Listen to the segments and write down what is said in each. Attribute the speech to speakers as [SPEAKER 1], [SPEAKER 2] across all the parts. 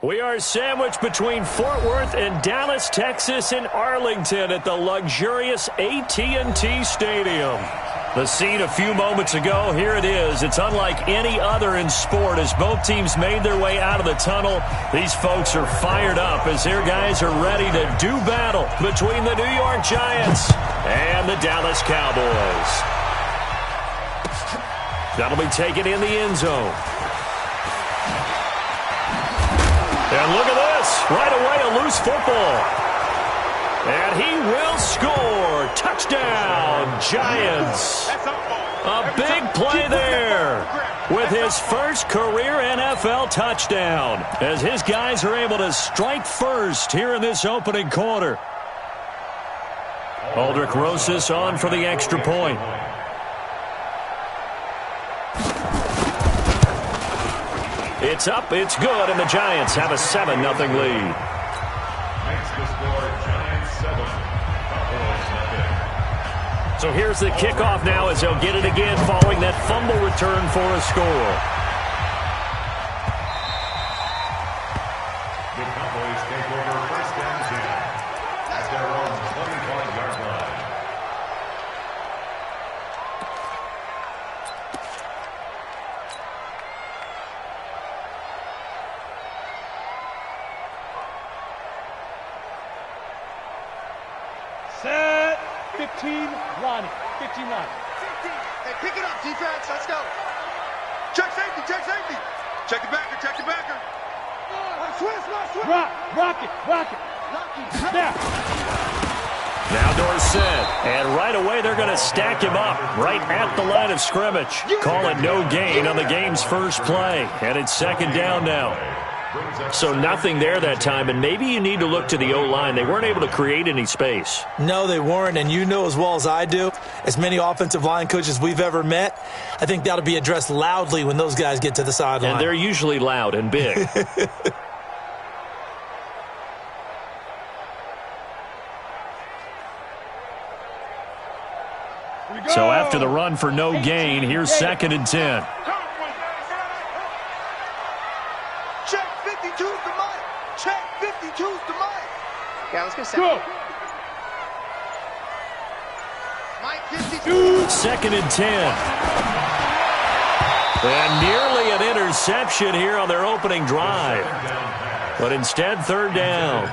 [SPEAKER 1] We are sandwiched between Fort Worth and Dallas, Texas, and Arlington at the luxurious AT&T Stadium. The scene a few moments ago, here it is. It's unlike any other in sport as both teams made their way out of the tunnel. These folks are fired up as their guys are ready to do battle between the New York Giants and the Dallas Cowboys. That'll be taken in the end zone. And look at this. Right away, a loose football. And he will score. Touchdown, Giants. A big play there with his first career NFL touchdown as his guys are able to strike first here in this opening quarter. Aldrich Rosas on for the extra point. It's up, it's good, and the Giants have a 7-0 lead. So here's the kickoff now as they'll get it again following that fumble return for a score.
[SPEAKER 2] The Cowboys take over first down 10 at their own 25-yard line.
[SPEAKER 3] Set 15 line. 15 line.
[SPEAKER 4] Hey, pick it up, defense. Let's go. Check safety, check safety. Check the backer, check the backer. Switch.
[SPEAKER 3] Rock it. Snap.
[SPEAKER 1] Now Dorsett, and right away they're going to stack him up right at the line of scrimmage. Call it no gain on the game's first play, and it's second down now. So nothing there that time, and maybe you need to look to the O-line. They weren't able to create any space.
[SPEAKER 5] No, they weren't, and you know as well as I do, as many offensive line coaches we've ever met, I think that'll be addressed loudly when those guys get to the sideline.
[SPEAKER 1] And they're usually loud and big. So after the run for no gain, here's 2nd and 10.
[SPEAKER 4] Check 52's the mic. Check 52's the mic. Yeah, let's go second.
[SPEAKER 3] Go.
[SPEAKER 4] Mike 52.
[SPEAKER 1] 2nd and 10. And nearly an interception here on their opening drive. But instead, 3rd down.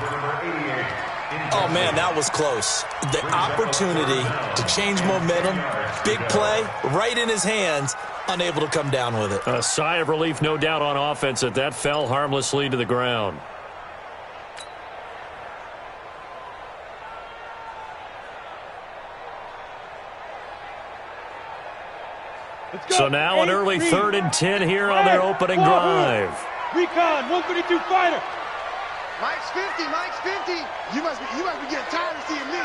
[SPEAKER 5] Oh, man, that was close. The opportunity to change momentum, big play, right in his hands, unable to come down with it.
[SPEAKER 1] A sigh of relief, no doubt, on offense that fell harmlessly to the ground. So now an early 3rd and 10 here on their opening drive.
[SPEAKER 3] Recon, 132 fighter.
[SPEAKER 4] Mike's 50. You must be getting tired of seeing me.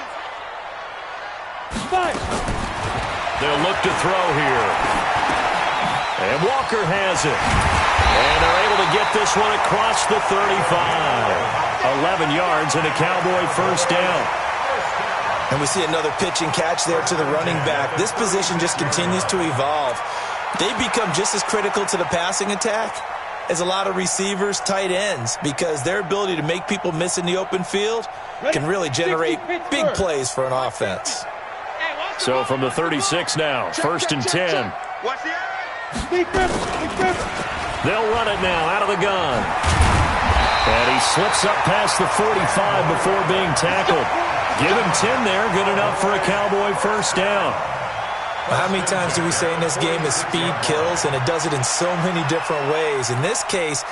[SPEAKER 3] 5.
[SPEAKER 1] They'll look to throw here. And Walker has it. And they're able to get this one across the 35. 11 yards and a Cowboy first down.
[SPEAKER 5] And we see another pitch and catch there to the running back. This position just continues to evolve. They become just as critical to the passing attack as a lot of receivers, tight ends, because their ability to make people miss in the open field can really generate big plays for an offense.
[SPEAKER 1] So from the 36 now, 1st and 10.
[SPEAKER 4] Watch the eye.
[SPEAKER 3] Big grip.
[SPEAKER 1] They'll run it now out of the gun. And he slips up past the 45 before being tackled. Give him 10 there, good enough for a Cowboy first down.
[SPEAKER 5] Well, how many times do we say in this game that speed kills, and it does it in so many different ways? In this case,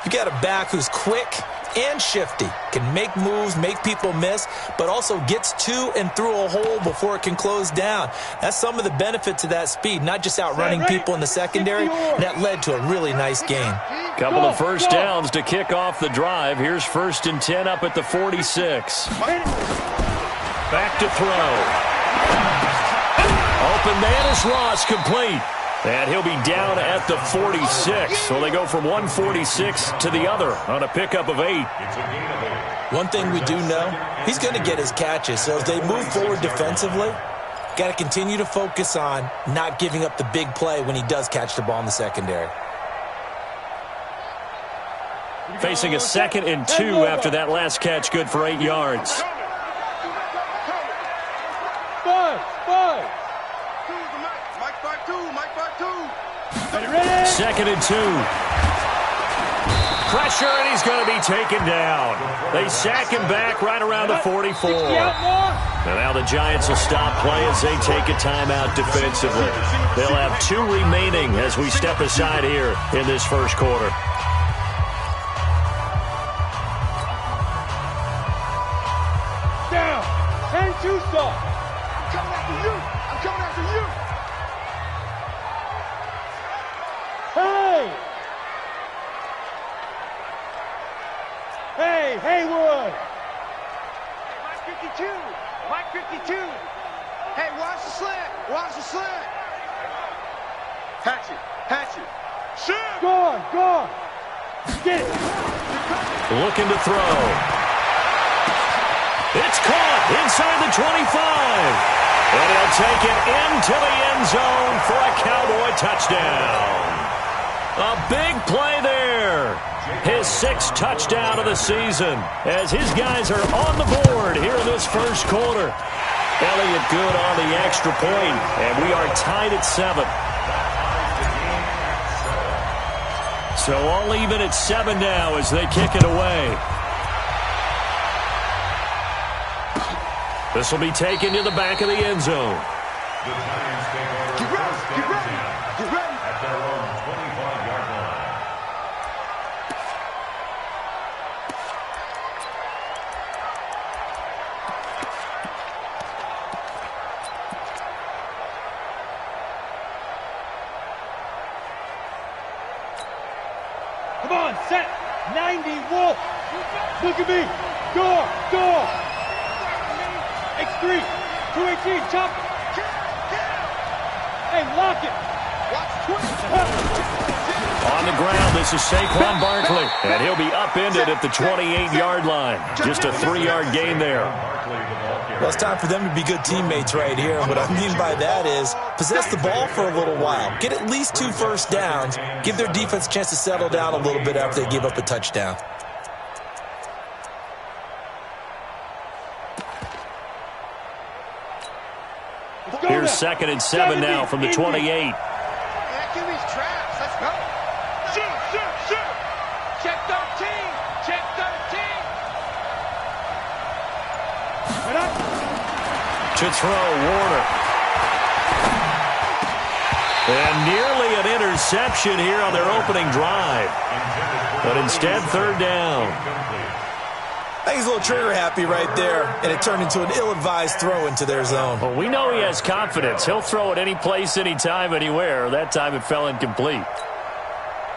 [SPEAKER 5] you got a back who's quick and shifty, can make moves, make people miss, but also gets to and through a hole before it can close down. That's some of the benefits of that speed, not just outrunning people in the secondary. That led to a really nice game.
[SPEAKER 1] Couple of first downs to kick off the drive. Here's 1st and 10 up at the 46. Back to throw. Open man is Ross, complete. And he'll be down at the 46. So they go from 146 to the other on a pickup of 8.
[SPEAKER 5] One thing we do know, he's going to get his catches. So as they move forward defensively, got to continue to focus on not giving up the big play when he does catch the ball in the secondary.
[SPEAKER 1] facing a 2nd and 2 after that last catch, good for 8 yards. 2nd and 2. Pressure, and he's going to be taken down. They sack him back right around the 44. And now the Giants will stop play as they take a timeout defensively. They'll have 2 remaining as we step aside here in this first quarter.
[SPEAKER 3] Down. 10-2 stop. I'm coming after you. I'm coming after you. Hey! Hey, Haywood!
[SPEAKER 4] Mike 52! Mike 52! Hey, watch the slant! Watch the slant! Hatch it! Hatch it! Shoot!
[SPEAKER 3] Gone! Gone! Get it!
[SPEAKER 1] Looking to throw. It's caught inside the 25. And he'll take it into the end zone for a Cowboy touchdown. A big play there. His 6th touchdown of the season as his guys are on the board here in this first quarter. Elliott good on the extra point, and we are tied at 7. So all even at 7 now as they kick it away. This will be taken to the back of the end zone.
[SPEAKER 2] The Giants take over.
[SPEAKER 4] Get ready! Get ready! Get ready!
[SPEAKER 2] At their own 25-yard line.
[SPEAKER 3] Come on, set! 90, Wolf! Look at me! Door! Door! X3! 218, chop! Hey, lock it!
[SPEAKER 1] On the ground, this is Saquon Barkley, and he'll be upended at the 28-yard line. Just a 3-yard gain there.
[SPEAKER 5] Well, it's time for them to be good teammates right here. And what I mean by that is possess the ball for a little while. Get at least 2 first downs. Give their defense a chance to settle down a little bit after they give up a touchdown.
[SPEAKER 1] Here's 2nd and 7 now from the 28.
[SPEAKER 4] Man, give me traps. Let's go. Shoot, shoot, shoot. Check 13. Check 13.
[SPEAKER 1] To throw, Warner. And nearly an interception here on their opening drive. But instead, 3rd down.
[SPEAKER 5] I think he's a little trigger happy right there, and it turned into an ill-advised throw into their zone.
[SPEAKER 1] Well, we know he has confidence. He'll throw it any place, anytime, anywhere. That time it fell incomplete.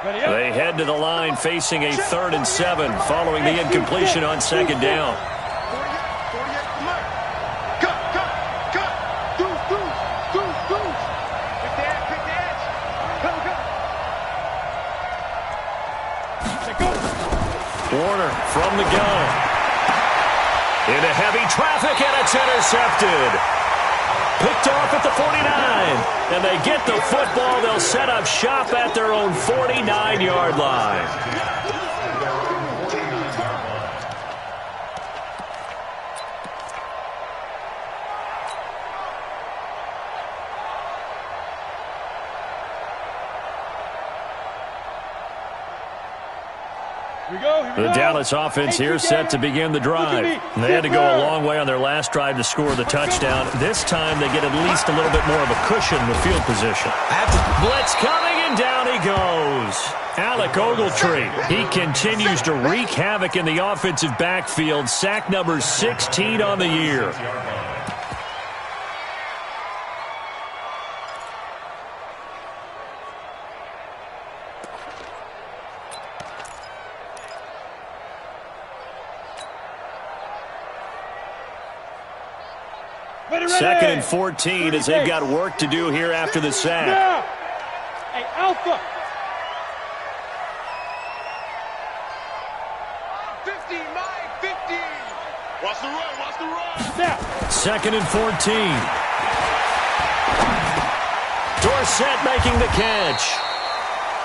[SPEAKER 1] They head to the line facing a 3rd and 7 following the incompletion on 2nd down.
[SPEAKER 4] 48, come on. Cut, cut, cut. Deuce, deuce, deuce, deuce. Pick the edge, pick the edge. Go, go.
[SPEAKER 1] Warner from the gun. Into heavy traffic, and it's intercepted. Picked off at the 49. And they get the football. They'll set up shop at their own 49-yard line. The Dallas offense here set to begin the drive. They had to go a long way on their last drive to score the touchdown. This time they get at least a little bit more of a cushion with field position. Blitz coming, and down he goes. Alec Ogletree, he continues to wreak havoc in the offensive backfield. Sack number 16 on the year. Second and 14 as they've got work to do here after the sack.
[SPEAKER 3] Hey, Alpha.
[SPEAKER 4] 50, Mike, 50. Watch the run, watch the run.
[SPEAKER 3] Now.
[SPEAKER 1] Second and 14. Dorsett making the catch.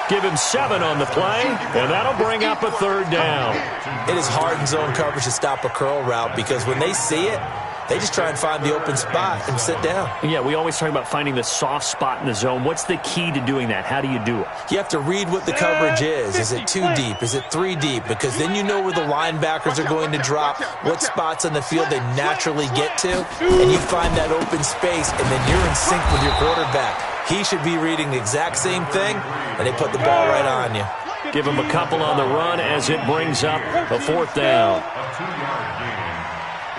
[SPEAKER 1] Give him 7 on the play, and that'll bring up a 3rd down.
[SPEAKER 5] It is hard in zone coverage to stop a curl route because when they see it, they just try and find the open spot and sit down.
[SPEAKER 1] Yeah, we always talk about finding the soft spot in the zone. What's the key to doing that? How do you do it?
[SPEAKER 5] You have to read what the coverage is. Is it 2 deep? Is it 3 deep? Because then you know where the linebackers are going to drop, what spots on the field they naturally get to, and you find that open space, and then you're in sync with your quarterback. He should be reading the exact same thing, and they put the ball right on you.
[SPEAKER 1] Give him a couple on the run as it brings up a 4th down.
[SPEAKER 2] A 2-yard gain.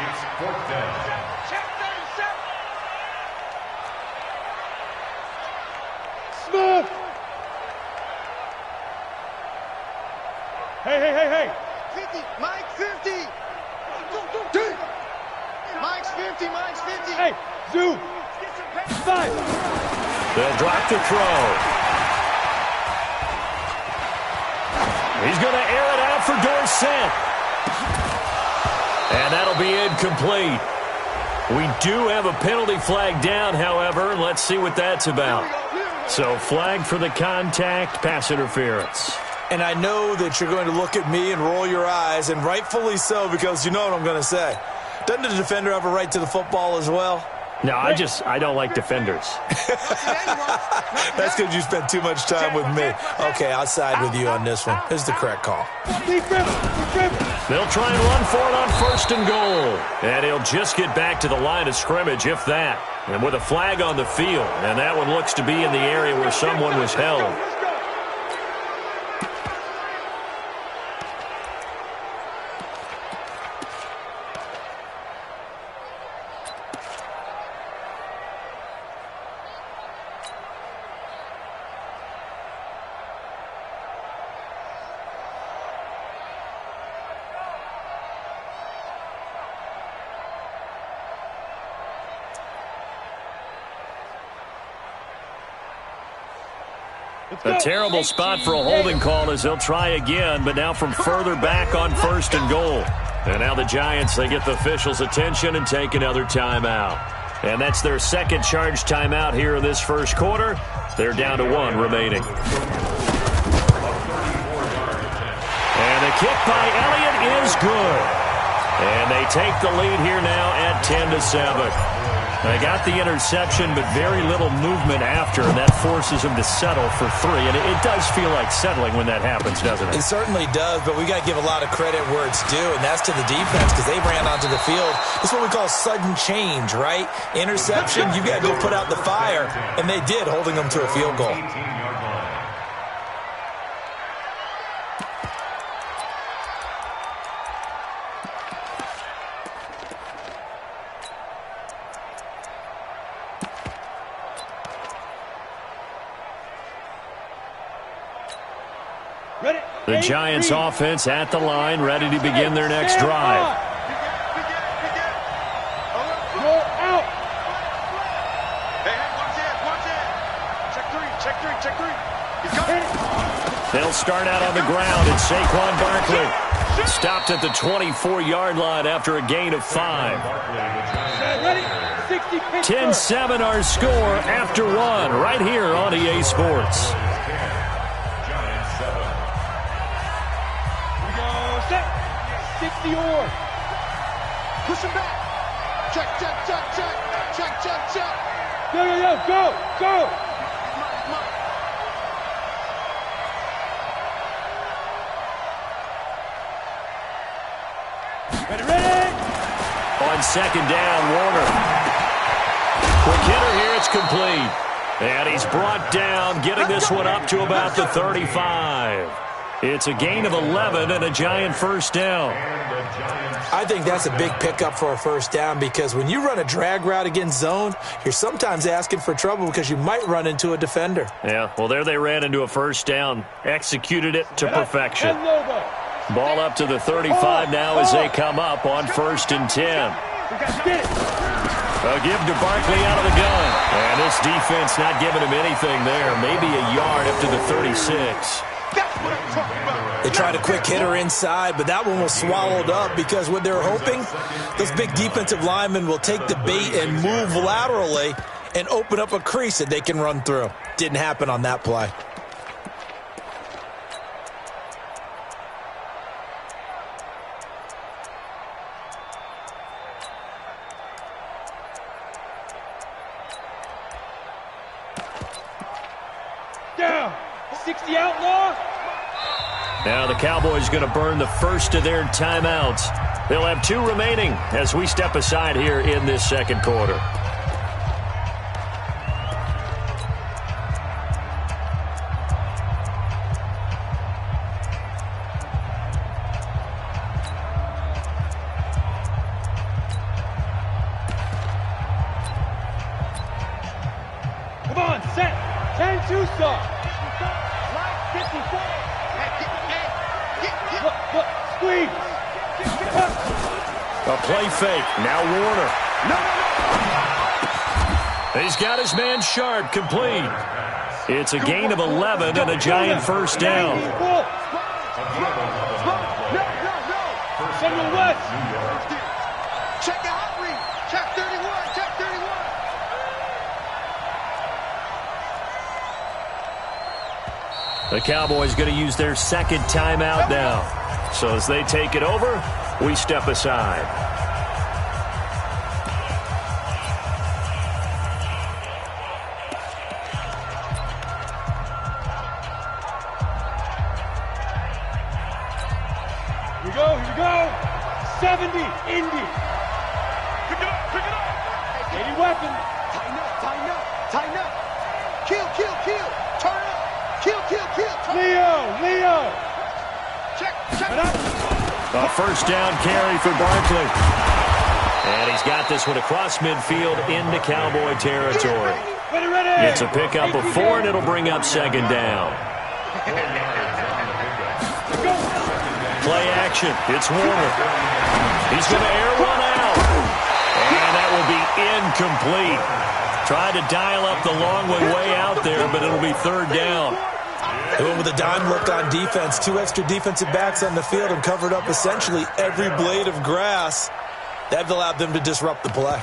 [SPEAKER 2] It's 4th down.
[SPEAKER 3] Smith! Hey!
[SPEAKER 4] 50, Mike 50! Mike's 50, Mike's 50!
[SPEAKER 3] Hey, Zoo! 5!
[SPEAKER 1] They'll drop the throw. He's going to air it out for Dorsett. And that'll be incomplete. We do have a penalty flag down, however. Let's see what that's about. So flag for the contact, pass interference.
[SPEAKER 5] And I know that you're going to look at me and roll your eyes, and rightfully so, because you know what I'm going to say. Doesn't the defender have a right to the football as well?
[SPEAKER 1] No, I don't like defenders.
[SPEAKER 5] That's because you spent too much time with me. Okay, I'll side with you on this one. This is the correct call.
[SPEAKER 1] They'll try and run for it on 1st and goal. And he'll just get back to the line of scrimmage, if that. And with a flag on the field. And that one looks to be in the area where someone was held. A terrible spot for a holding call as they'll try again, but now from further back on 1st and goal. And now the Giants, they get the officials' attention and take another timeout. And that's their 2nd charge timeout here in this 1st quarter. They're down to 1 remaining. And the kick by Elliott is good. And they take the lead here now at 10-7. They got the interception, but very little movement after, and that forces them to settle for 3. And it does feel like settling when that happens, doesn't it?
[SPEAKER 5] It certainly does, but we got to give a lot of credit where it's due, and that's to the defense because they ran onto the field. It's what we call sudden change, right? Interception, you got to go put out the fire, and they did, holding them to a field goal.
[SPEAKER 1] The Giants offense at the line, ready to begin their next drive.
[SPEAKER 3] You're out!
[SPEAKER 4] Hey, watch it! Check 3! He's coming!
[SPEAKER 1] They'll start out on the ground, and Saquon Barkley stopped at the 24-yard line after a gain of 5. 10-7 our score after 1 right here on EA Sports.
[SPEAKER 4] Push him back. Check.
[SPEAKER 3] Go! Ready!
[SPEAKER 1] On 2nd down, Warner. Quick hitter here, it's complete. And he's brought down, getting this one up to about the 35. It's a gain of 11 and a Giant 1st down.
[SPEAKER 5] I think that's a big pickup for a 1st down because when you run a drag route against zone, you're sometimes asking for trouble because you might run into a defender.
[SPEAKER 1] Yeah, well, there they ran into a 1st down, executed it to perfection. Ball up to the 35 now as they come up on 1st and 10. A give to Barkley out of the gun. And this defense not giving him anything there. Maybe a yard up to the 36.
[SPEAKER 5] They tried a quick hitter inside, but that one was swallowed up because what they're hoping, those big defensive linemen will take the bait and move laterally and open up a crease that they can run through. Didn't happen on that play.
[SPEAKER 3] Yeah! 60 outlaw!
[SPEAKER 1] Now the Cowboys going to burn the first of their timeouts. They'll have 2 remaining as we step aside here in this second quarter.
[SPEAKER 3] Come on, set! 10-2 stop! Line 54! Look, squeeze!
[SPEAKER 1] A play fake. Now Warner. He's got his man Sharp complete. It's a gain of 11 and a giant first down.
[SPEAKER 3] Samuel West!
[SPEAKER 4] Check the hot read. Check 31. Check 31.
[SPEAKER 1] The Cowboys going to use their second timeout now. So as they take it over, we step aside.
[SPEAKER 3] Here we go. 70, Indy.
[SPEAKER 4] Pick it up.
[SPEAKER 3] 80 weapon.
[SPEAKER 4] Tighten up. Kill. Turn up. Kill.
[SPEAKER 3] Leo.
[SPEAKER 4] Check.
[SPEAKER 1] A first down carry for Barkley. And he's got this one across midfield into Cowboy territory.
[SPEAKER 3] Ready.
[SPEAKER 1] It's a pickup of 4, and it'll bring up second down. Play action. It's Warner. He's going to air one out. And that will be incomplete. Tried to dial up the long way out there, but it'll be third down.
[SPEAKER 5] Doing with a dime look on defense. 2 extra defensive backs on the field and covered up essentially every blade of grass. That allowed them to disrupt the play.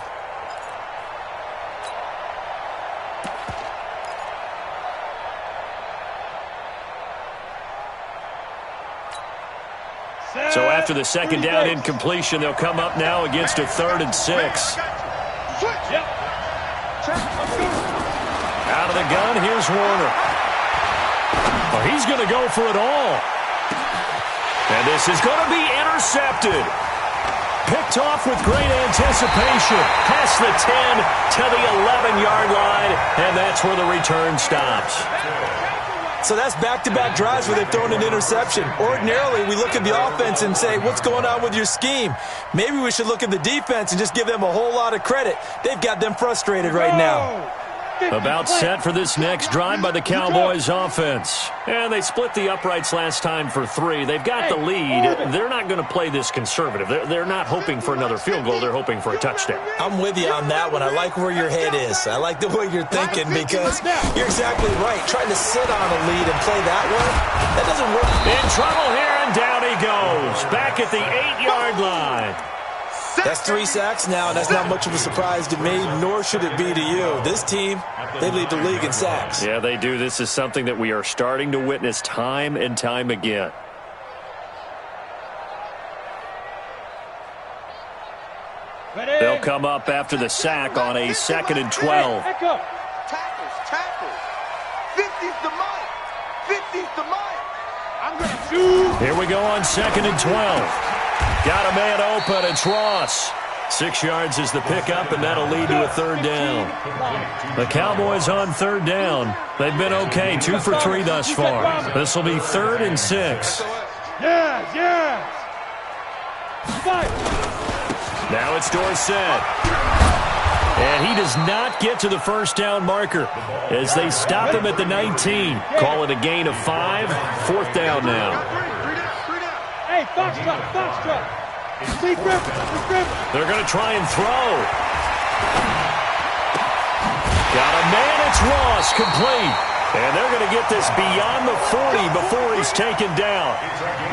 [SPEAKER 1] So after the second down incompletion, they'll come up now against a 3rd and 6. Out of the gun, here's Warner. Oh, he's going to go for it all. And this is going to be intercepted. Picked off with great anticipation. Past the 10 to the 11-yard line, and that's where the return stops.
[SPEAKER 5] So that's back-to-back drives where they've thrown an interception. Ordinarily, we look at the offense and say, what's going on with your scheme? Maybe we should look at the defense and just give them a whole lot of credit. They've got them frustrated right now.
[SPEAKER 1] About set for this next drive by the Cowboys offense. And they split the uprights last time for 3. They've got the lead. They're not going to play this conservative. They're not hoping for another field goal. They're hoping for a touchdown.
[SPEAKER 5] I'm with you on that one. I like where your head is. I like the way you're thinking because you're exactly right. Trying to sit on a lead and play that way, that doesn't work.
[SPEAKER 1] In trouble here, and down he goes. Back at the 8-yard line.
[SPEAKER 5] That's 3 sacks now, and that's not much of a surprise to me, nor should it be to you. This team, they lead the league in sacks.
[SPEAKER 1] Yeah, they do. This is something that we are starting to witness time and time again. They'll come up after the sack on a 2nd and 12.
[SPEAKER 4] Tackles. 50's the mark. 50's the mark. I'm going to shoot.
[SPEAKER 1] Here we go on 2nd and 12. Got a man open. It's Ross. 6 yards is the pickup, and that'll lead to a 3rd down. The Cowboys on 3rd down. They've been okay, 2 for 3 thus far. This will be 3rd and 6.
[SPEAKER 3] Yeah. Fight.
[SPEAKER 1] Now it's Dorsett. And he does not get to the first down marker as they stop him at the 19. Call it a gain of 5. 4th down now.
[SPEAKER 3] Hey, Foxtrot.
[SPEAKER 1] They're going to try and throw. Got a man. It's Ross, complete. And they're going to get this beyond the 40 before he's taken down.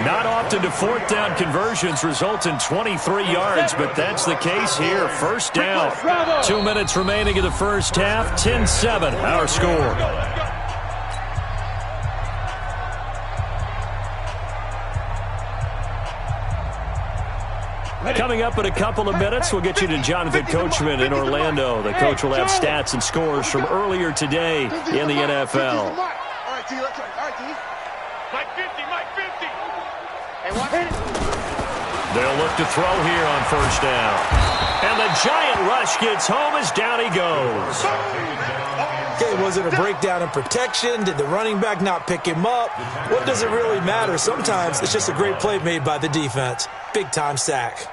[SPEAKER 1] Not often do 4th down conversions result in 23 yards, but that's the case here. First down. 2 minutes remaining in the first half. 10-7, our score. Coming up in a couple of minutes, we'll get you to Jonathan Coachman in Orlando. The coach will have stats and scores from earlier today in the NFL.
[SPEAKER 4] T, let's try. All right, T.
[SPEAKER 3] Mike 50, Mike 50.
[SPEAKER 4] Hey, watch it.
[SPEAKER 1] They'll look to throw here on first down. And the giant rush gets home as down he goes.
[SPEAKER 5] Okay, was it a breakdown in protection? Did the running back not pick him up? What does it really matter? Sometimes it's just a great play made by the defense. Big-time sack.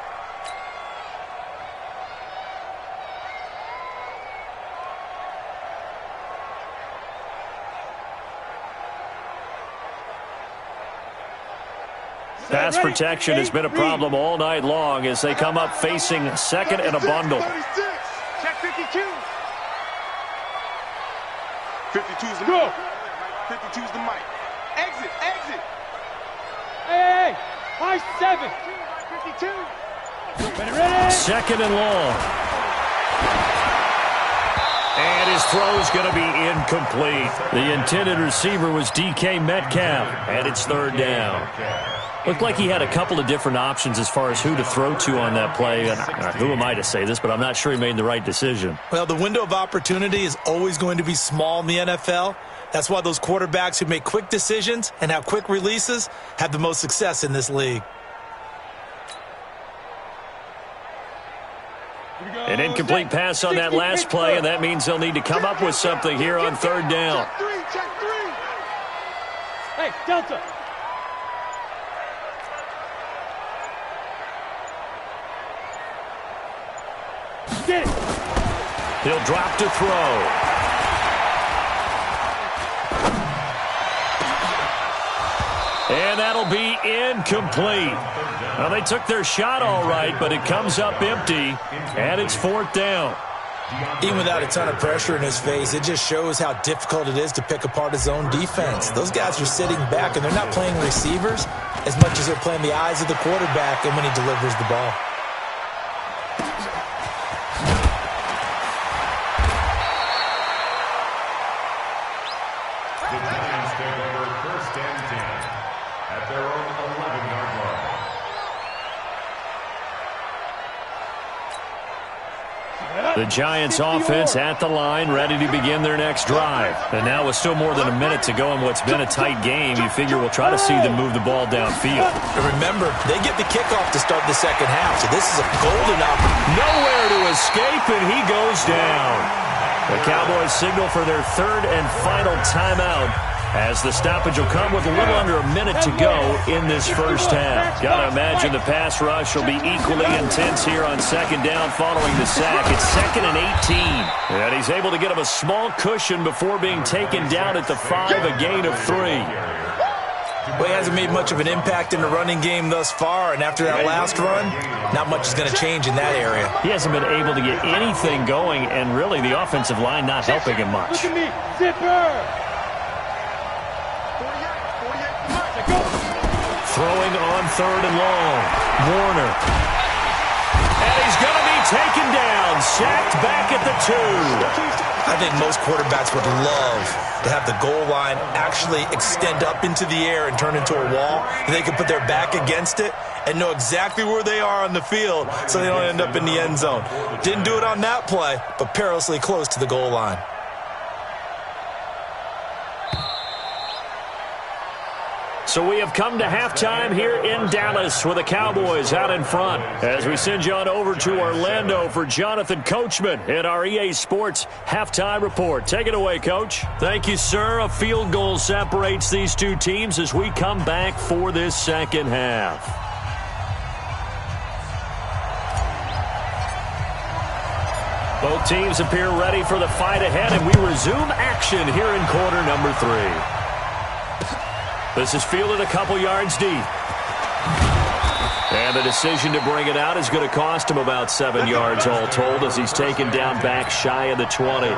[SPEAKER 1] Pass protection has been a problem all night long as they come up facing second and a bundle.
[SPEAKER 4] 36.
[SPEAKER 3] Check 52.
[SPEAKER 4] 52's the
[SPEAKER 3] Go.
[SPEAKER 4] mic. 52's the mic. Exit, exit.
[SPEAKER 3] Hey, high 7. 52. Ready.
[SPEAKER 1] Second and long. And his throw is going to be incomplete. The intended receiver was DK Metcalf, and it's third down. Looked like he had a couple of different options as far as who to throw to on that play. And who am I to say this, but I'm not sure he made the right decision.
[SPEAKER 5] Well, the window of opportunity is always going to be small in the NFL. That's why those quarterbacks who make quick decisions and have quick releases have the most success in this league.
[SPEAKER 1] An incomplete pass on that last play, and that means they'll need to come up with something here on third down.
[SPEAKER 4] Check 3, check 3.
[SPEAKER 3] Hey, Delta. Get it.
[SPEAKER 1] He'll drop to throw. And that'll be incomplete. Well, they took their shot all right, but it comes up empty, and it's fourth down.
[SPEAKER 5] Even without a ton of pressure in his face, it just shows how difficult it is to pick apart his own defense. Those guys are sitting back, and they're not playing receivers as much as they're playing the eyes of the quarterback and when he delivers the ball.
[SPEAKER 2] The Giants take over first and 10 at their own 11-yard line.
[SPEAKER 1] The Giants offense at the line, ready to begin their next drive. And now with still more than a minute to go in what's been a tight game, you figure we'll try to see them move the ball downfield.
[SPEAKER 5] And remember, they get the kickoff to start the second half, so this is a golden opportunity.
[SPEAKER 1] Nowhere to escape, and he goes down. The Cowboys signal for their third and final timeout as the stoppage will come with a little under a minute to go in this first half. Got to imagine the pass rush will be equally intense here on second down following the sack. It's second and 18. And he's able to get him a small cushion before being taken down at the 5, a gain of 3.
[SPEAKER 5] Well, he hasn't made much of an impact in the running game thus far, and after that last run, not much is going to change in that area.
[SPEAKER 1] He hasn't been able to get anything going, and really the offensive line not helping him much.
[SPEAKER 3] Look at me. Zipper.
[SPEAKER 1] Throwing on third and long. Warner. And he's going to be taken down. Sacked back at the 2.
[SPEAKER 5] I think most quarterbacks would love to have the goal line actually extend up into the air and turn into a wall, and they can put their back against it and know exactly where they are on the field so they don't end up in the end zone. Didn't do it on that play, but perilously close to the goal line.
[SPEAKER 1] So we have come to halftime here in Dallas with the Cowboys out in front as we send you on over to Orlando for Jonathan Coachman in our EA Sports Halftime Report. Take it away, Coach. Thank you, sir. A field goal separates these two teams as we come back for this second half. Both teams appear ready for the fight ahead, and we resume action here in quarter number 3. This is fielded a couple yards deep. And the decision to bring it out is going to cost him about 7 yards all told as he's taken down back shy of the 20.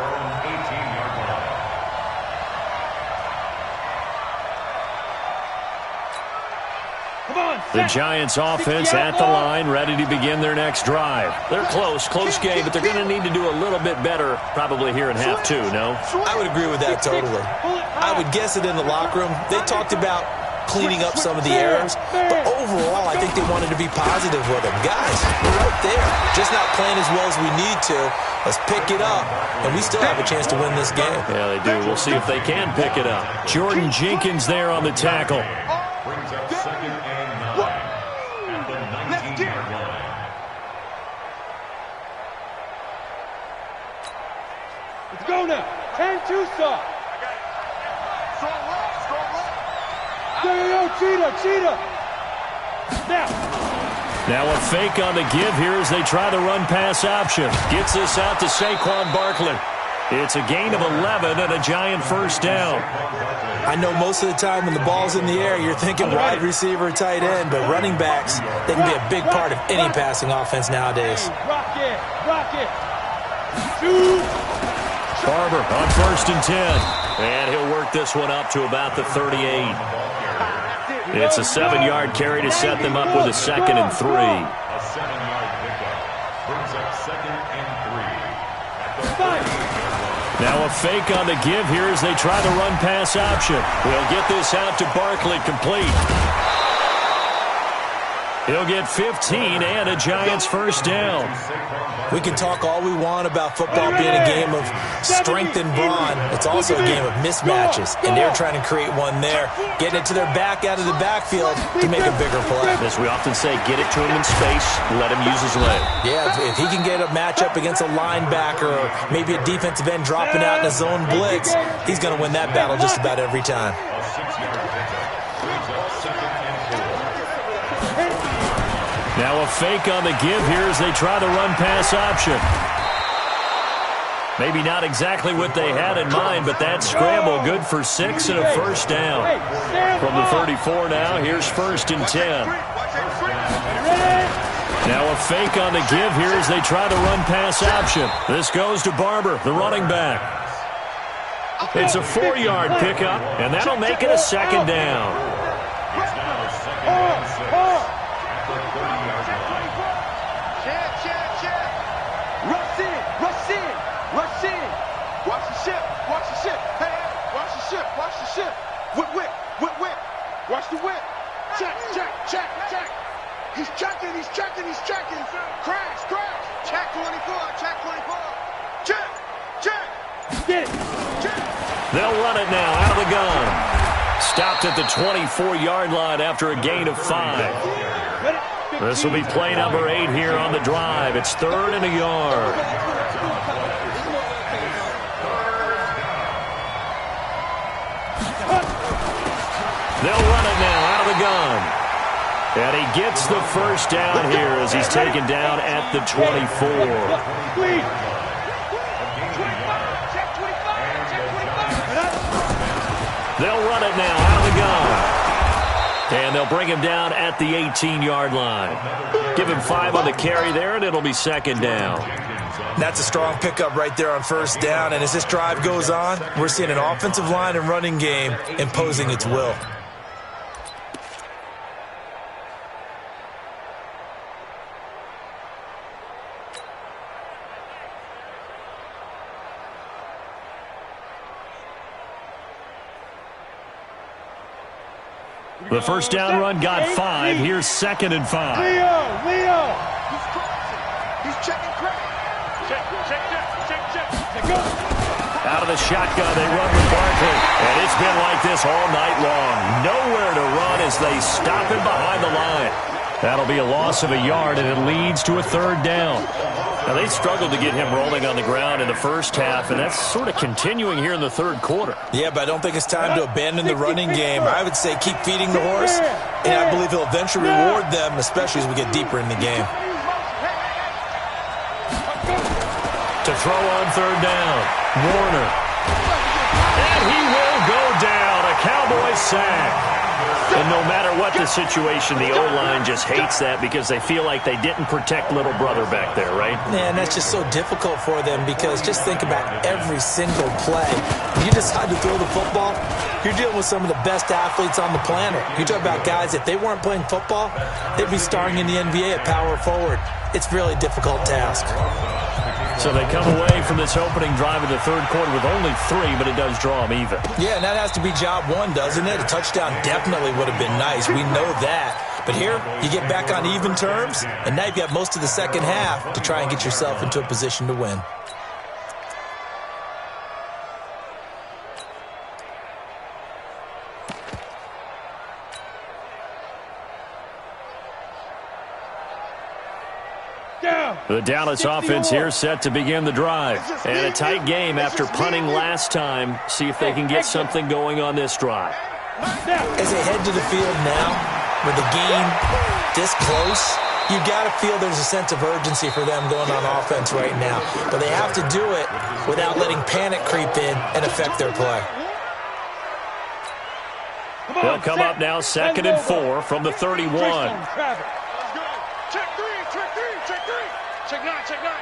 [SPEAKER 1] The Giants offense at the line, ready to begin their next drive. They're close game, but they're going to need to do a little bit better probably here in half 2, no?
[SPEAKER 5] I would agree with that totally. I would guess it in the locker room. They talked about cleaning up some of the errors. But overall, I think they wanted to be positive with him. Guys, we're right there. Just not playing as well as we need to. Let's pick it up, and we still have a chance to win this game.
[SPEAKER 1] Yeah, they do. We'll see if they can pick it up. Jordan Jenkins there on the tackle.
[SPEAKER 2] Brings up 2nd and 9 at the 19-yard line.
[SPEAKER 3] Let's go now. 10-2 stop. Yo, cheetah.
[SPEAKER 1] Now a fake on the give here as they try the run-pass option. Gets this out to Saquon Barkley. It's a gain of 11 and a giant first down.
[SPEAKER 5] I know most of the time when the ball's in the air, you're thinking wide receiver, tight end, but running backs, they can be a big part of any passing offense nowadays.
[SPEAKER 3] Rock it. Shoot.
[SPEAKER 1] Barber on 1st and 10. And he'll work this one up to about the 38. It's a 7-yard carry to set them up with a 2nd and 3.
[SPEAKER 2] A 7-yard pickup. Brings up 2nd and 3 at the 38-yard line.
[SPEAKER 1] Now a fake on the give here as they try the run-pass option. They'll get this out to Barkley, complete. He'll get 15 and a Giants first down.
[SPEAKER 5] We can talk all we want about football being a game of strength and brawn. It's also a game of mismatches, and they're trying to create one there, getting it to their back out of the backfield to make a bigger play.
[SPEAKER 1] As we often say, get it to him in space, let him use his leg.
[SPEAKER 5] Yeah, if he can get a matchup against a linebacker or maybe a defensive end dropping out in a zone blitz, he's going to win that battle just about every time.
[SPEAKER 2] A 6-yard pickup. Brings up 2nd and 4.
[SPEAKER 1] Now a fake on the give here as they try the run-pass option. Maybe not exactly what they had in mind, but that scramble good for 6 and a first down. From the 34 now, here's 1st and 10. Now a fake on the give here as they try the run-pass option. This goes to Barber, the running back. It's a 4-yard pickup, and that'll make it a 2nd down.
[SPEAKER 2] It's now 2nd and 6 at the 30-yard line.
[SPEAKER 4] Rush in. Watch the ship. Hey, watch the ship. Whip. Watch the whip. Check. He's checking. Crash. Check 24. Check.
[SPEAKER 3] Get it.
[SPEAKER 1] They'll run it now out of the gun. Stopped at the 24-yard line after a gain of 5. This will be play number 8 here on the drive. It's 3rd and a yard. They'll run it now out of the gun. And he gets the first down here as he's taken down at the 24. They'll run it now out of the gun. And they'll bring him down at the 18-yard line. Give him 5 on the carry there, and it'll be 2nd down.
[SPEAKER 5] That's a strong pickup right there on 1st down. And as this drive goes on, we're seeing an offensive line and running game imposing its will.
[SPEAKER 1] The first down run got 5. Here's 2nd and 5.
[SPEAKER 3] Leo.
[SPEAKER 4] He's checking crash. Check.
[SPEAKER 1] Out of the shotgun, they run with Barkley. And it's been like this all night long. Nowhere to run as they stop him behind the line. That'll be a loss of a yard, and it leads to a 3rd down. Now, they struggled to get him rolling on the ground in the first half, and that's sort of continuing here in the 3rd quarter.
[SPEAKER 5] Yeah, but I don't think it's time to abandon the running game. I would say keep feeding the horse, and I believe he'll eventually reward them, especially as we get deeper in the game.
[SPEAKER 1] To throw on 3rd down, Warner. And he will go down, a Cowboy sack. And no matter what the situation, the O-line just hates that because they feel like they didn't protect little brother back there, right?
[SPEAKER 5] Man, that's just so difficult for them because just think about every single play. When you decide to throw the football, you're dealing with some of the best athletes on the planet. You talk about guys, if they weren't playing football, they'd be starring in the NBA at power forward. it's really a difficult task.
[SPEAKER 1] So they come away from this opening drive in the third quarter with only 3, but it does draw them even.
[SPEAKER 5] Yeah, and that has to be job one, doesn't it? A touchdown definitely would have been nice. We know that. But here, you get back on even terms, and now you've got most of the second half to try and get yourself into a position to win.
[SPEAKER 1] The Dallas offense here set to begin the drive. And a tight game after punting last time. See if they can get something going on this drive.
[SPEAKER 5] As they head to the field now, with the game this close, you've got to feel there's a sense of urgency for them going on offense right now. But they have to do it without letting panic creep in and affect their play.
[SPEAKER 1] They'll come up now 2nd and 4 from the 31.
[SPEAKER 4] Check 9, check 9.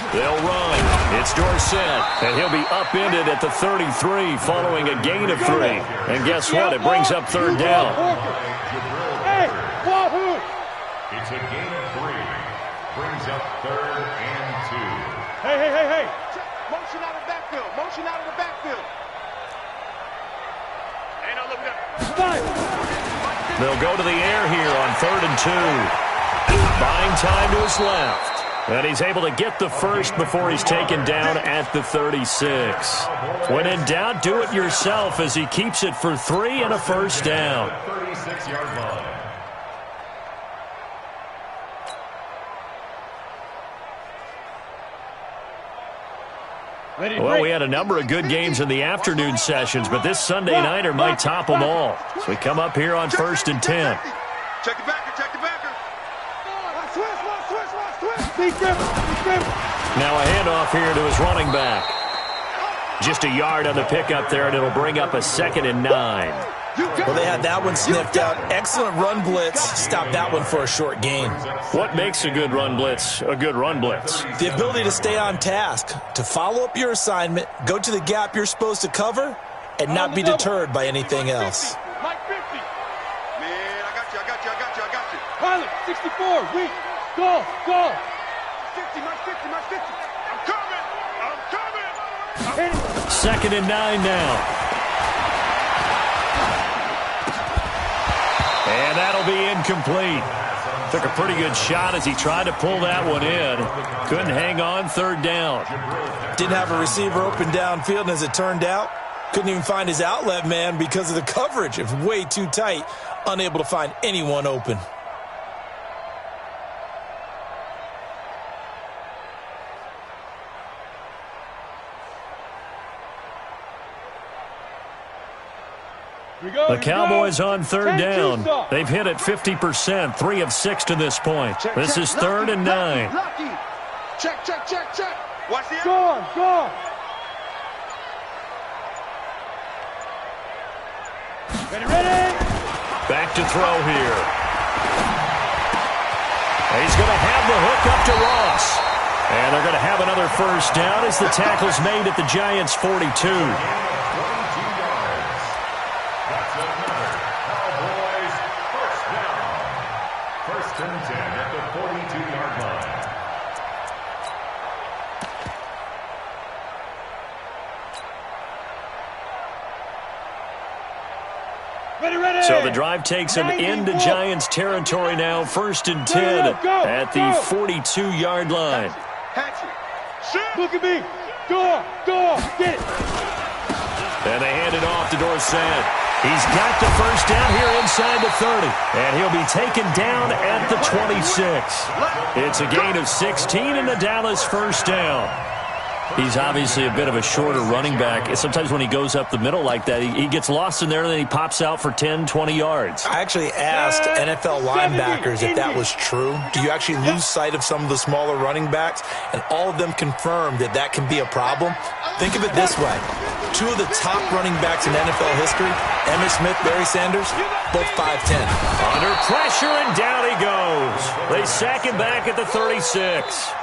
[SPEAKER 1] They'll run. It's Dorsett, and he'll be upended at the 33 following a gain of 3. And guess what? It brings up 3rd down.
[SPEAKER 3] Hey, Wahoo!
[SPEAKER 2] It's a gain of 3. Brings up 3rd and 2.
[SPEAKER 3] Hey.
[SPEAKER 4] Motion out of the backfield. Motion out of the backfield. Hey, no, look up.
[SPEAKER 3] 5.
[SPEAKER 1] They'll go to the air here on 3rd and 2. Buying time to his left. And he's able to get the first before he's taken down at the 36. When in doubt, do it yourself as he keeps it for 3 and a first down.
[SPEAKER 2] 36-yard line.
[SPEAKER 1] Well, we had a number of good games in the afternoon sessions, but this Sunday nighter might top them all. So we come up here on 1st and 10.
[SPEAKER 4] Check the backer, check the backer.
[SPEAKER 1] Now a handoff here to his running back. Just a yard on the pickup there, and it'll bring up a 2nd and 9.
[SPEAKER 5] Well, they had that one sniffed out. Excellent run blitz. Stop that one for a short gain.
[SPEAKER 1] What makes a good run blitz a good run blitz?
[SPEAKER 5] The ability to stay on task, to follow up your assignment, go to the gap you're supposed to cover, and not be deterred by anything else.
[SPEAKER 3] Mike 50.
[SPEAKER 4] Man, I got you.
[SPEAKER 3] Pilot, 64, weak. Go.
[SPEAKER 4] 50, Mike 50. I'm coming.
[SPEAKER 1] 2nd and 9 now. And that'll be incomplete. Took a pretty good shot as he tried to pull that one in. Couldn't hang on, 3rd down.
[SPEAKER 5] Didn't have a receiver open downfield, and as it turned out, couldn't even find his outlet man because of the coverage. It was way too tight, unable to find anyone open.
[SPEAKER 1] The Cowboys on 3rd down. They've hit it 50%, 3 of 6 to this point. This is 3rd and 9.
[SPEAKER 4] Check. Watch the
[SPEAKER 3] Go on. Ready.
[SPEAKER 1] Back to throw here. He's going to have the hook up to Ross. And they're going to have another first down as the tackle's made at the Giants' 42. So the drive takes him into Giants territory now, 1st and 10 at the 42-yard line.
[SPEAKER 3] Look at me. Go. Get it.
[SPEAKER 1] And they hand it off to Dorsett. He's got the first down here inside the 30. And he'll be taken down at the 26. It's a gain of 16 and the Dallas first down. He's obviously a bit of a shorter running back. Sometimes when he goes up the middle like that, he gets lost in there and then he pops out for 10, 20 yards.
[SPEAKER 5] I actually asked NFL linebackers if that was true. Do you actually lose sight of some of the smaller running backs? And all of them confirmed that that can be a problem. Think of it this way. 2 of the top running backs in NFL history, Emmitt Smith, Barry Sanders, both 5'10".
[SPEAKER 1] Under pressure, and down he goes. They sack him back at the 36.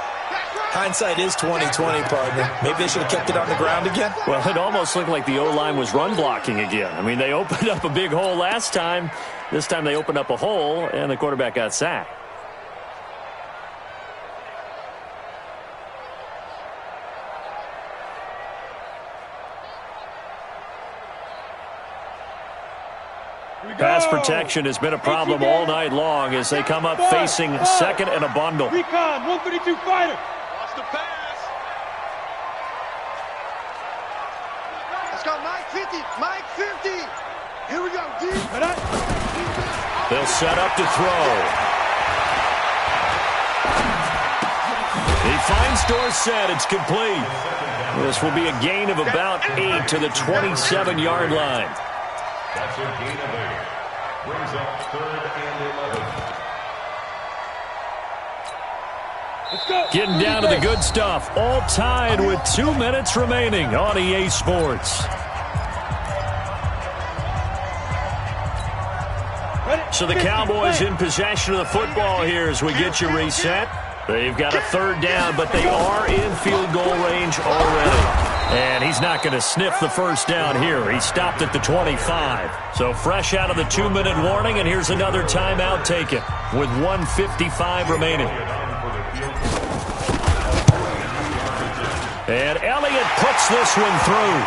[SPEAKER 5] Hindsight is 20/20, partner. Maybe they should have kept it on the ground again.
[SPEAKER 1] Well, it almost looked like the O-line was run blocking again. I mean, they opened up a big hole last time. This time they opened up a hole, and the quarterback got sacked. Pass protection has been a problem all night long as they come up facing second and a bundle.
[SPEAKER 3] Recon, 132 fighter.
[SPEAKER 4] Watch the pass. Let's go, Mike 50. Mike 50. Here we go, deep.
[SPEAKER 1] They'll set up to throw. He finds Dorsett. It's complete. This will be a gain of about 8 to the 27-yard line.
[SPEAKER 2] That's a gain of 8. Brings up 3rd and 11.
[SPEAKER 1] Getting down to the good stuff. All tied with 2 minutes remaining on EA Sports. So the Cowboys in possession of the football here as we get you reset. They've got a 3rd down, but they are in field goal range already. And he's not going to sniff the 1st down here. He stopped at the 25. So fresh out of the 2-minute warning, and here's another timeout taken with 1:55 remaining. And Elliott puts this one through.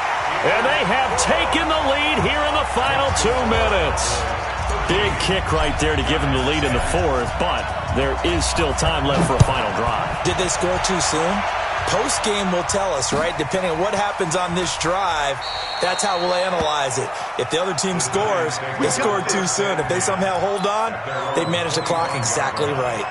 [SPEAKER 1] And they have taken the lead here in the final 2 minutes. Big kick right there to give them the lead in the 4th, but there is still time left for a final drive.
[SPEAKER 5] Did they score too soon? Post-game will tell us, right? Depending on what happens on this drive, that's how we'll analyze it. If the other team scores, they scored too soon. If they somehow hold on, they manage the clock exactly right.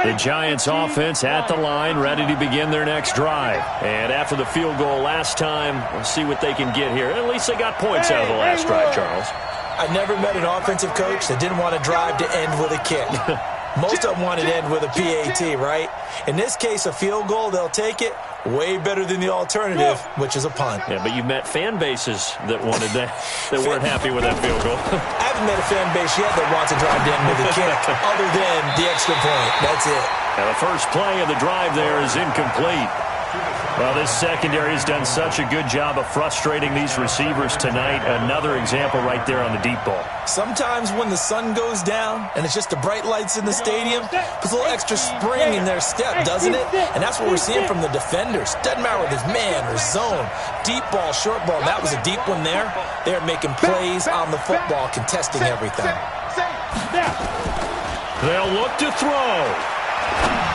[SPEAKER 1] The Giants offense at the line, ready to begin their next drive. And after the field goal last time, we'll see what they can get here. At least they got points out of the last drive, Charles.
[SPEAKER 5] I never met an offensive coach that didn't want to drive to end with a kick. Most of them wanted to end with a PAT, right? In this case, a field goal, they'll take it. Way better than the alternative, which is a punt.
[SPEAKER 1] Yeah, but you've met fan bases that wanted that, that weren't happy with that field goal.
[SPEAKER 5] I haven't met a fan base yet that wants to drive to end with a kick, other than the extra point. That's it.
[SPEAKER 1] Now the first play of the drive there is incomplete. Well, this secondary has done such a good job of frustrating these receivers tonight. Another example right there on the deep ball.
[SPEAKER 5] Sometimes when the sun goes down and it's just the bright lights in the stadium, puts a little extra spring in their step, doesn't it? And that's what we're seeing from the defenders. Doesn't matter whether it's man or zone. Deep ball, short ball. That was a deep one there. They're making plays on the football, contesting everything.
[SPEAKER 1] They'll look to throw.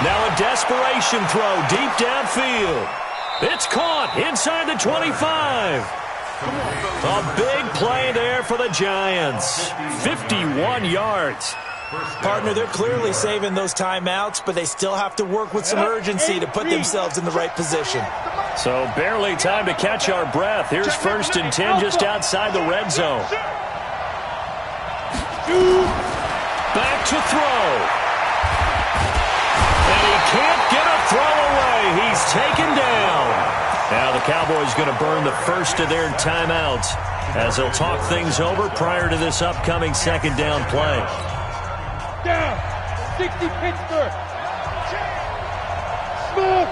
[SPEAKER 1] Now a desperation throw deep downfield. It's caught inside the 25. A big play there for the Giants. 51 yards.
[SPEAKER 5] Partner, they're clearly saving those timeouts, but they still have to work with some urgency to put themselves in the right position.
[SPEAKER 1] So barely time to catch our breath. Here's 1st and 10 just outside the red zone. Back to throw. And he can't get a throw away. He's taken down. Now the Cowboys going to burn the first of their timeouts as they'll talk things over prior to this upcoming 2nd down play.
[SPEAKER 3] Down. 60 Pittsburgh. Smooth.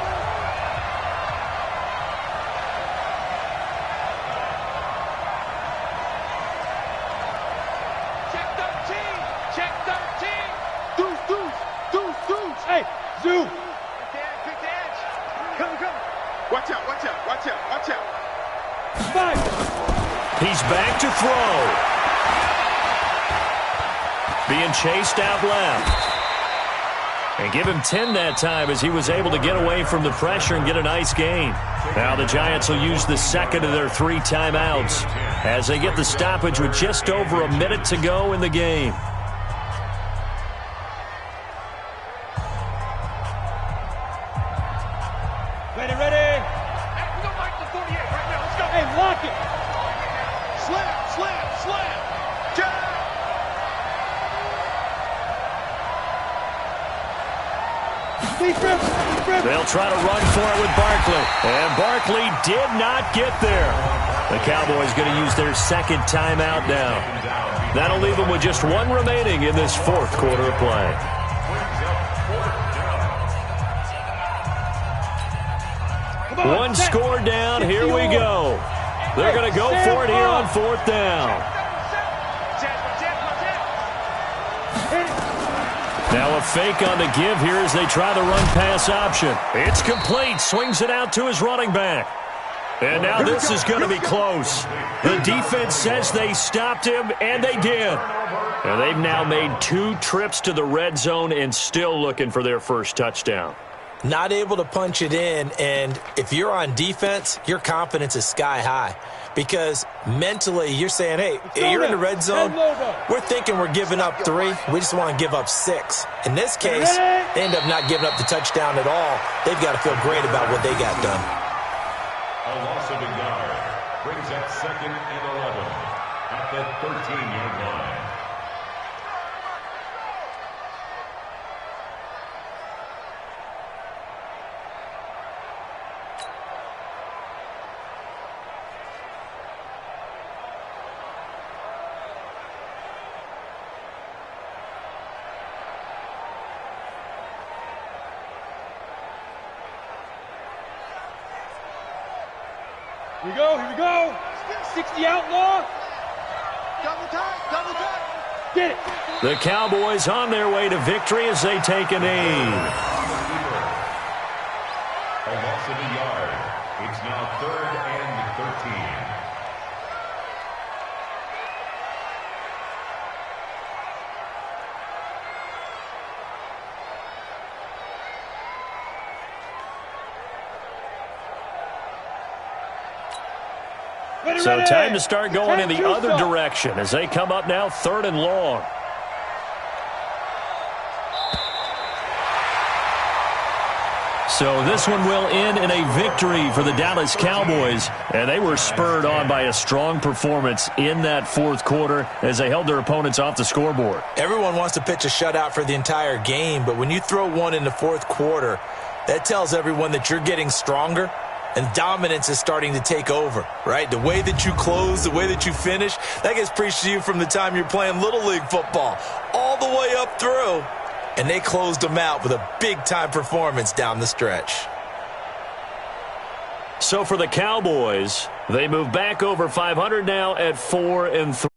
[SPEAKER 3] Check 13. Check 13. Deuce, deuce, deuce, deuce. Hey, Zoo. Quick edge. Come.
[SPEAKER 4] Watch out, watch out, watch out, watch out.
[SPEAKER 3] 5.
[SPEAKER 1] He's back to throw. Being chased out left. And give him 10 that time as he was able to get away from the pressure and get a nice gain. Now the Giants will use the 2nd of their 3 timeouts as they get the stoppage with just over a minute to go in the game.
[SPEAKER 3] Ready. Hey, we don't like the 48 right now. Let's go. Hey, lock it.
[SPEAKER 4] Slam. Jab.
[SPEAKER 3] Defense.
[SPEAKER 1] They'll try to run for it with Barkley. And Barkley did not get there. The Cowboys going to use their 2nd timeout now. That'll leave them with just 1 remaining in this 4th quarter of play. One score down. Here we go. They're going to go for it here on 4th down. Now a fake on the give here as they try the run-pass option. It's complete. Swings it out to his running back. And now this is going to be close. The defense says they stopped him, and they did. And they've now made 2 trips to the red zone and still looking for their first touchdown.
[SPEAKER 5] Not able to punch it in, and if you're on defense, your confidence is sky high. Because mentally, you're saying, hey, you're in the red zone. We're thinking we're giving up 3. We just want to give up 6. In this case, they end up not giving up the touchdown at all. They've got to feel great about what they got done.
[SPEAKER 2] A loss of a yard brings up 2nd and 11 at the 13-yard line.
[SPEAKER 3] Here we go, here we go. 60 outlaw.
[SPEAKER 4] Double time.
[SPEAKER 3] Get it.
[SPEAKER 1] The Cowboys on their way to victory as they take a knee.
[SPEAKER 2] A loss of a yard. It's now 3rd and 13.
[SPEAKER 1] So time to start going in the other direction as they come up now 3rd and long. So this one will end in a victory for the Dallas Cowboys, and they were spurred on by a strong performance in that 4th quarter as they held their opponents off the scoreboard.
[SPEAKER 5] Everyone wants to pitch a shutout for the entire game, but when you throw one in the 4th quarter, that tells everyone that you're getting stronger. And dominance is starting to take over, right? The way that you close, the way that you finish, that gets preached to you from the time you're playing Little League football all the way up through. And they closed them out with a big-time performance down the stretch.
[SPEAKER 1] So for the Cowboys, they move back over 500 now at 4-3.